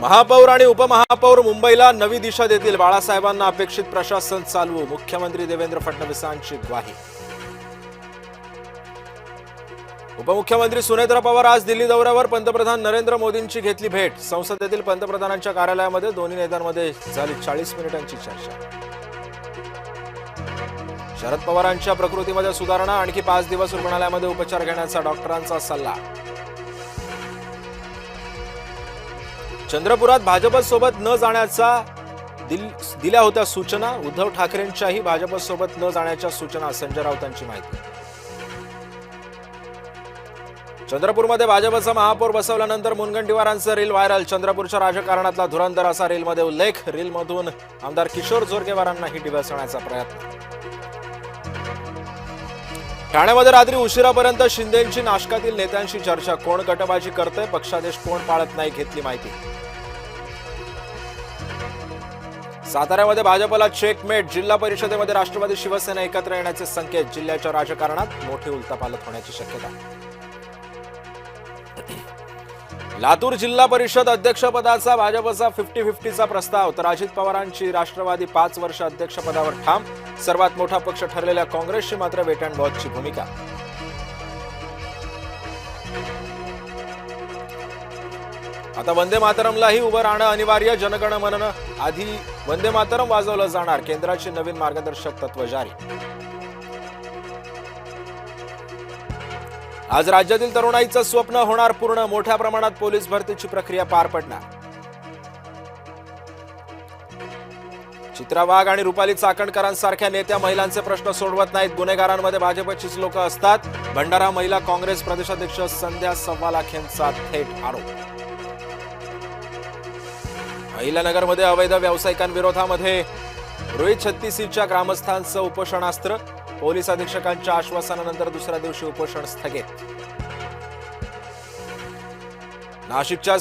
महापौर आणि उपमहापौर मुंबईला नवी दिशा देतील, बाळासाहेबांना अपेक्षित प्रशासन चालवू, मुख्यमंत्री देवेंद्र फडणवीसांची ग्वाही. उपमुख्यमंत्री सुनेत्रा पवार आज दिल्ली दौऱ्यावर, पंतप्रधान नरेंद्र मोदींची घेतली भेट. संसदेतील पंतप्रधानांच्या कार्यालयामध्ये दोन्ही नेत्यांमध्ये झाली 40 मिनिटांची चर्चा. शरद पवारांच्या प्रकृतीमध्ये सुधारणा, आणखी 5 दिवस रुग्णालयामध्ये उपचार घेण्याचा डॉक्टरांचा सल्ला. चंद्रपुरात भाजपसोबत न जाण्याचा दिल्या होत्या सूचना, उद्धव ठाकरेंच्याही भाजपसोबत न जाण्याच्या सूचना, संजय राऊतांची माहिती. चंद्रपूरमध्ये भाजपचा महापौर बसवल्यानंतर मुनगंटीवारांचं रील व्हायरल. चंद्रपूरच्या राजकारणातला धुरंधर असा रीलमध्ये उल्लेख. रीलमधून आमदार किशोर जोरगेवारांनाही डिवचण्याचा प्रयत्न. ठाण्यामध्ये रात्री उशिरापर्यंत शिंदेंची नाशकातील नेत्यांशी चर्चा. कोण गटबाजी करतंय, पक्षादेश कोण पाळत नाही, घेतली माहिती. साताऱ्यामध्ये भाजपला चेकमेट. जिल्हा परिषदेमध्ये राष्ट्रवादी शिवसेना एकत्र येण्याचे संकेत. जिल्ह्याच्या राजकारणात मोठी उलथापालथ होण्याची शक्यता. लातूर जिल्हा परिषद अध्यक्षपदाचा भाजपचा 50-50चा प्रस्ताव, तर अजित पवारांची राष्ट्रवादी 5 वर्ष अध्यक्षपदावर ठाम. सर्वात मोठा पक्ष ठरलेल्या काँग्रेसची मात्र वेट अँड वॉचची भूमिका. आता वंदे मातरमलाही उभं राहणं अनिवार्य. जनगण मन आधी वंदे मातरम वाजवलं जाणार. केंद्राची नवीन मार्गदर्शक तत्व जारी. आज राज्यातील तरुणाईचं स्वप्न होणार पूर्ण. मोठ्या प्रमाणात पोलीस भरतीची प्रक्रिया पार पडणार. चित्रा वाघ आणि रुपाली चाकणकरांसारख्या नेत्या महिलांचे प्रश्न सोडवत नाहीत. गुन्हेगारांमध्ये भाजपचीच लोक असतात. भंडारा महिला काँग्रेस प्रदेशाध्यक्ष संध्या सव्वालाख यांचा थेट आरोप. अहिल्यानगरमध्ये अवैध व्यावसायिकांविरोधामध्ये रोहित छत्तीसीच्या ग्रामस्थांचं उपोषणास्त्र. पोलीस अधीक्षकांच्या आश्वासनानंतर दुसऱ्या दिवशी उपोषण स्थगित. नाशिकच्या